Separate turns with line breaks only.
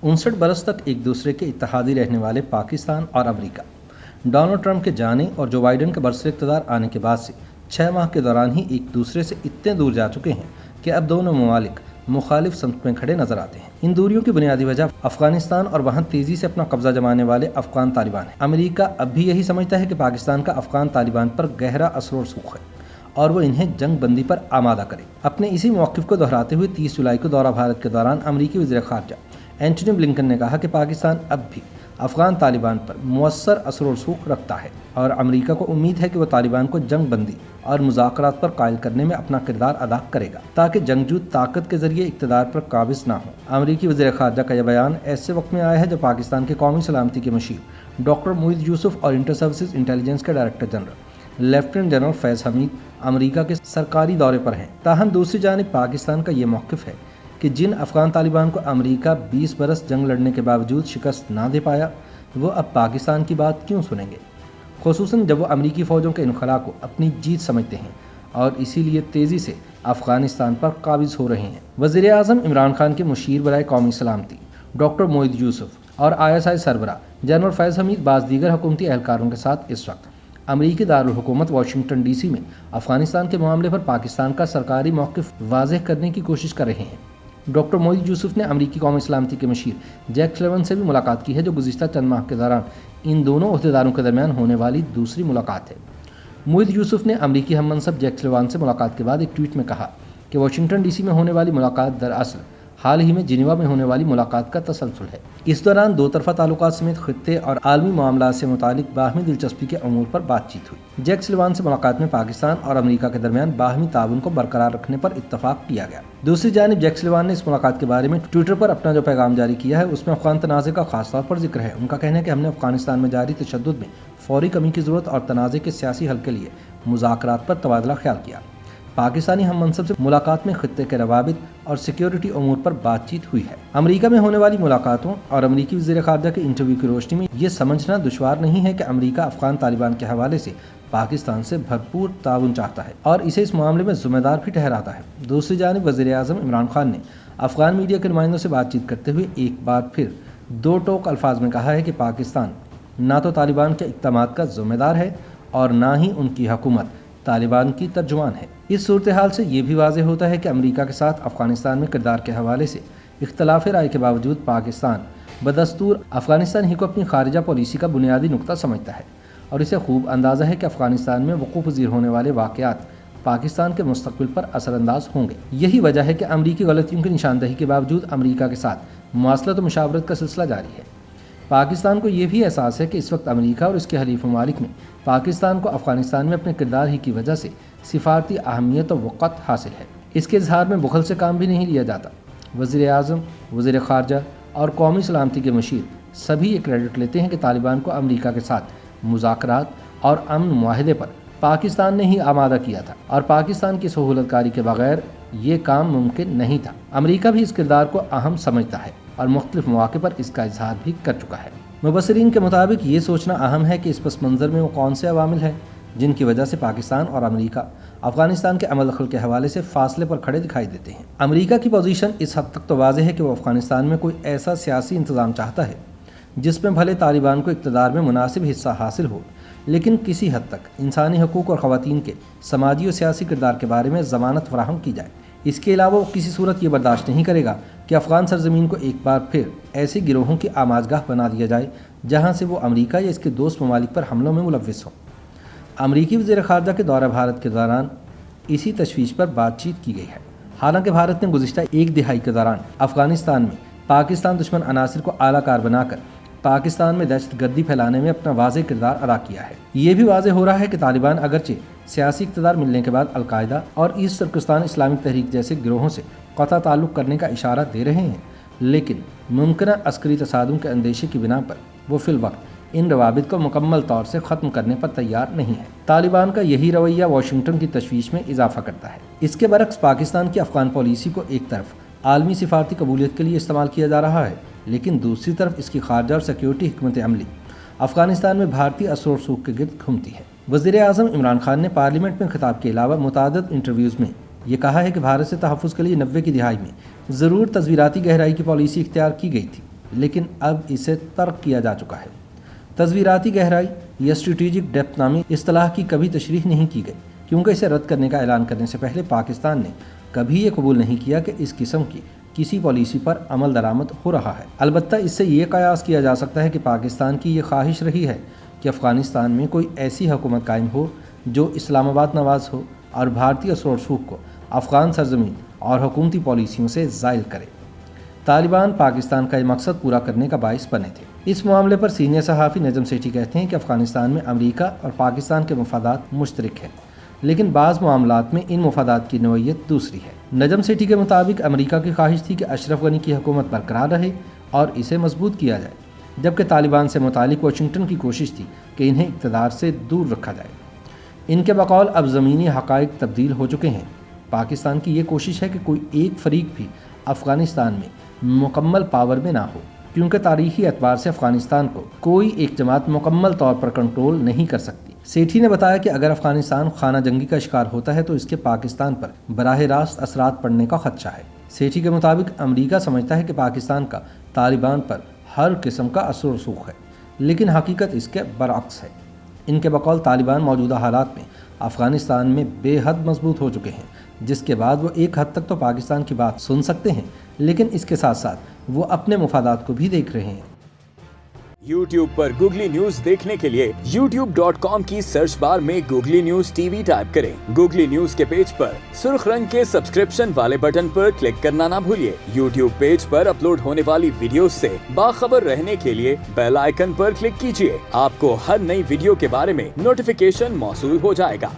59 برس تک ایک دوسرے کے اتحادی رہنے والے پاکستان اور امریکہ ڈونلڈ ٹرمپ کے جانے اور جو بائیڈن کے برسر اقتدار آنے کے بعد سے 6 ماہ کے دوران ہی ایک دوسرے سے اتنے دور جا چکے ہیں کہ اب دونوں ممالک مخالف سمت میں کھڑے نظر آتے ہیں۔ ان دوریوں کی بنیادی وجہ افغانستان اور وہاں تیزی سے اپنا قبضہ جمانے والے افغان طالبان ہیں۔ امریکہ اب بھی یہی سمجھتا ہے کہ پاکستان کا افغان طالبان پر گہرا اثر و رسوخ ہے اور وہ انہیں جنگ بندی پر آمادہ کرے۔ اپنے اسی موقف کو دہراتے ہوئے 30 جولائی کو دورہ بھارت کے دوران امریکی وزیر خارجہ اینٹونی بلنکن نے کہا کہ پاکستان اب بھی افغان طالبان پر مؤثر اثر و رسوخ رکھتا ہے اور امریکہ کو امید ہے کہ وہ طالبان کو جنگ بندی اور مذاکرات پر قائل کرنے میں اپنا کردار ادا کرے گا تاکہ جنگجو طاقت کے ذریعے اقتدار پر قابض نہ ہو۔ امریکی وزیر خارجہ کا یہ بیان ایسے وقت میں آیا ہے جب پاکستان کے قومی سلامتی کے مشیر ڈاکٹر موئید یوسف اور انٹر سروسز انٹیلیجنس کے ڈائریکٹر جنرل لیفٹیننٹ جنرل فیض حمید امریکہ کے سرکاری دورے پر ہیں۔ تاہم دوسری جانب پاکستان کا یہ موقف ہے کہ جن افغان طالبان کو امریکہ 20 برس جنگ لڑنے کے باوجود شکست نہ دے پایا وہ اب پاکستان کی بات کیوں سنیں گے، خصوصاً جب وہ امریکی فوجوں کے انخلا کو اپنی جیت سمجھتے ہیں اور اسی لیے تیزی سے افغانستان پر قابض ہو رہے ہیں۔ وزیر اعظم عمران خان کے مشیر برائے قومی سلامتی ڈاکٹر موئید یوسف اور ISI سربراہ جنرل فیض حمید بعض دیگر حکومتی اہلکاروں کے ساتھ اس وقت امریکی دارالحکومت واشنگٹن DC میں افغانستان کے معاملے پر پاکستان کا سرکاری موقف واضح کرنے کی کوشش کر رہے ہیں۔ ڈاکٹر موئید یوسف نے امریکی قومی سلامتی کے مشیر جیک سلیون سے بھی ملاقات کی ہے جو گزشتہ چند ماہ کے دوران ان دونوں عہدیداروں کے درمیان ہونے والی دوسری ملاقات ہے۔ موئید یوسف نے امریکی ہم منصب جیک سلیوان سے ملاقات کے بعد ایک ٹویٹ میں کہا کہ واشنگٹن DC میں ہونے والی ملاقات دراصل حال ہی میں جنیوا میں ہونے والی ملاقات کا تسلسل ہے۔ اس دوران دو طرفہ تعلقات سمیت خطے اور عالمی معاملات سے متعلق باہمی دلچسپی کے امور پر بات چیت ہوئی۔ جیک سلیوان سے ملاقات میں پاکستان اور امریکہ کے درمیان باہمی تعاون کو برقرار رکھنے پر اتفاق کیا گیا۔ دوسری جانب جیک سلیوان نے اس ملاقات کے بارے میں ٹویٹر پر اپنا جو پیغام جاری کیا ہے اس میں افغان تنازع کا خاص طور پر ذکر ہے۔ ان کا کہنا ہے کہ ہم نے افغانستان میں جاری تشدد میں فوری کمی کی ضرورت اور تنازع کے سیاسی حل کے لیے مذاکرات پر تبادلہ خیال کیا۔ پاکستانی ہم منصب سے ملاقات میں خطے کے روابط اور سیکیورٹی امور پر بات چیت ہوئی ہے۔ امریکہ میں ہونے والی ملاقاتوں اور امریکی وزیر خارجہ کے انٹرویو کی روشنی میں یہ سمجھنا دشوار نہیں ہے کہ امریکہ افغان طالبان کے حوالے سے پاکستان سے بھرپور تعاون چاہتا ہے اور اسے اس معاملے میں ذمہ دار بھی ٹھہراتا ہے۔ دوسری جانب وزیر اعظم عمران خان نے افغان میڈیا کے نمائندوں سے بات چیت کرتے ہوئے ایک بار پھر دو ٹوک الفاظ میں کہا ہے کہ پاکستان نہ تو طالبان کے اقدامات کا ذمہ دار ہے اور نہ ہی ان کی حکومت طالبان کی ترجمان ہے۔ اس صورتحال سے یہ بھی واضح ہوتا ہے کہ امریکہ کے ساتھ افغانستان میں کردار کے حوالے سے اختلاف رائے کے باوجود پاکستان بدستور افغانستان ہی کو اپنی خارجہ پالیسی کا بنیادی نقطہ سمجھتا ہے اور اسے خوب اندازہ ہے کہ افغانستان میں وقوع پذیر ہونے والے واقعات پاکستان کے مستقبل پر اثر انداز ہوں گے۔ یہی وجہ ہے کہ امریکی غلطیوں کی نشاندہی کے باوجود امریکہ کے ساتھ مواصلت و مشاورت کا سلسلہ جاری ہے۔ پاکستان کو یہ بھی احساس ہے کہ اس وقت امریکہ اور اس کے حلیف ممالک میں پاکستان کو افغانستان میں اپنے کردار ہی کی وجہ سے سفارتی اہمیت و وقت حاصل ہے۔ اس کے اظہار میں بخل سے کام بھی نہیں لیا جاتا۔ وزیر اعظم، وزیر خارجہ اور قومی سلامتی کے مشیر سبھی یہ کریڈٹ لیتے ہیں کہ طالبان کو امریکہ کے ساتھ مذاکرات اور امن معاہدے پر پاکستان نے ہی آمادہ کیا تھا اور پاکستان کی سہولت کاری کے بغیر یہ کام ممکن نہیں تھا۔ امریکہ بھی اس کردار کو اہم سمجھتا ہے اور مختلف مواقع پر اس کا اظہار بھی کر چکا ہے۔ مبصرین کے مطابق یہ سوچنا اہم ہے کہ اس پس منظر میں وہ کون سے عوامل ہیں جن کی وجہ سے پاکستان اور امریکہ افغانستان کے عمل دخل کے حوالے سے فاصلے پر کھڑے دکھائی دیتے ہیں۔ امریکہ کی پوزیشن اس حد تک تو واضح ہے کہ وہ افغانستان میں کوئی ایسا سیاسی انتظام چاہتا ہے جس میں بھلے طالبان کو اقتدار میں مناسب حصہ حاصل ہو لیکن کسی حد تک انسانی حقوق اور خواتین کے سماجی و سیاسی کردار کے بارے میں ضمانت فراہم کی جائے۔ اس کے علاوہ وہ کسی صورت یہ برداشت نہیں کرے گا کہ افغان سرزمین کو ایک بار پھر ایسے گروہوں کی آماجگاہ بنا دیا جائے جہاں سے وہ امریکہ یا اس کے دوست ممالک پر حملوں میں ملوث ہوں۔ امریکی وزیر خارجہ کے دورہ بھارت کے دوران اسی تشویش پر بات چیت کی گئی ہے۔ حالانکہ بھارت نے گزشتہ ایک دہائی کے دوران افغانستان میں پاکستان دشمن عناصر کو اعلیٰ کار بنا کر پاکستان میں دہشت گردی پھیلانے میں اپنا واضح کردار ادا کیا ہے۔ یہ بھی واضح ہو رہا ہے کہ طالبان اگرچہ سیاسی اقتدار ملنے کے بعد القاعدہ اور ایسٹ ترکستان اسلامک تحریک جیسے گروہوں سے قطع تعلق کرنے کا اشارہ دے رہے ہیں لیکن ممکنہ عسکری تصادم کے اندیشے کی بنا پر وہ فی الوقت ان روابط کو مکمل طور سے ختم کرنے پر تیار نہیں ہے۔ طالبان کا یہی رویہ واشنگٹن کی تشویش میں اضافہ کرتا ہے۔ اس کے برعکس پاکستان کی افغان پالیسی کو ایک طرف عالمی سفارتی قبولیت کے لیے استعمال کیا جا رہا ہے لیکن دوسری طرف اس کی خارجہ اور سیکیورٹی حکمت عملی افغانستان میں بھارتی اثر و رسوخ کے گرد گھومتی ہے۔ وزیر اعظم عمران خان نے پارلیمنٹ میں خطاب کے علاوہ متعدد انٹرویوز میں یہ کہا ہے کہ بھارت سے تحفظ کے لیے 90 کی دہائی میں ضرور تصویراتی گہرائی کی پالیسی اختیار کی گئی تھی لیکن اب اسے ترک کیا جا چکا ہے۔ تصویراتی گہرائی یا اسٹریٹجک ڈیپتھ نامی اصطلاح کی کبھی تشریح نہیں کی گئی، کیونکہ اسے رد کرنے کا اعلان کرنے سے پہلے پاکستان نے کبھی یہ قبول نہیں کیا کہ اس قسم کی کسی پالیسی پر عمل درآمد ہو رہا ہے۔ البتہ اس سے یہ قیاس کیا جا سکتا ہے کہ پاکستان کی یہ خواہش رہی ہے کہ افغانستان میں کوئی ایسی حکومت قائم ہو جو اسلام آباد نواز ہو اور بھارتی اثر و رسوخ کو افغان سرزمین اور حکومتی پالیسیوں سے زائل کرے۔ طالبان پاکستان کا یہ مقصد پورا کرنے کا باعث بنے تھے۔ اس معاملے پر سینئر صحافی نجم سیٹھی کہتے ہیں کہ افغانستان میں امریکہ اور پاکستان کے مفادات مشترک ہیں، لیکن بعض معاملات میں ان مفادات کی نوعیت دوسری ہے۔ نجم سیٹھی کے مطابق امریکہ کی خواہش تھی کہ اشرف غنی کی حکومت برقرار رہے اور اسے مضبوط کیا جائے، جبکہ طالبان سے متعلق واشنگٹن کی کوشش تھی کہ انہیں اقتدار سے دور رکھا جائے۔ ان کے بقول اب زمینی حقائق تبدیل ہو چکے ہیں۔ پاکستان کی یہ کوشش ہے کہ کوئی ایک فریق بھی افغانستان میں مکمل پاور میں نہ ہو، کیونکہ تاریخی اعتبار سے افغانستان کو کوئی ایک جماعت مکمل طور پر کنٹرول نہیں کر سکتی۔ سیٹھی نے بتایا کہ اگر افغانستان خانہ جنگی کا شکار ہوتا ہے تو اس کے پاکستان پر براہ راست اثرات پڑنے کا خدشہ ہے۔ سیٹھی کے مطابق امریکہ سمجھتا ہے کہ پاکستان کا طالبان پر ہر قسم کا اثر و رسوخ ہے، لیکن حقیقت اس کے برعکس ہے۔ ان کے بقول طالبان موجودہ حالات میں افغانستان میں بے حد مضبوط ہو چکے ہیں، جس کے بعد وہ ایک حد تک تو پاکستان کی بات سن سکتے ہیں، لیکن اس کے ساتھ ساتھ وہ اپنے مفادات کو بھی دیکھ رہے ہیں۔
YouTube پر گوگلی نیوز دیکھنے کے لیے youtube.com کی سرچ بار میں googly news T V type کریں۔ گوگلی نیوز کے پیج پر سرخ رنگ کے سبسکرپشن والے بٹن پر کلک کرنا نہ بھولیے۔ YouTube پیج پر اپلوڈ ہونے والی ویڈیوز سے باخبر رہنے کے لیے بیل آئیکن پر کلک کیجیے۔ آپ کو ہر نئی ویڈیو کے بارے میں نوٹیفیکیشن موصول ہو جائے گا۔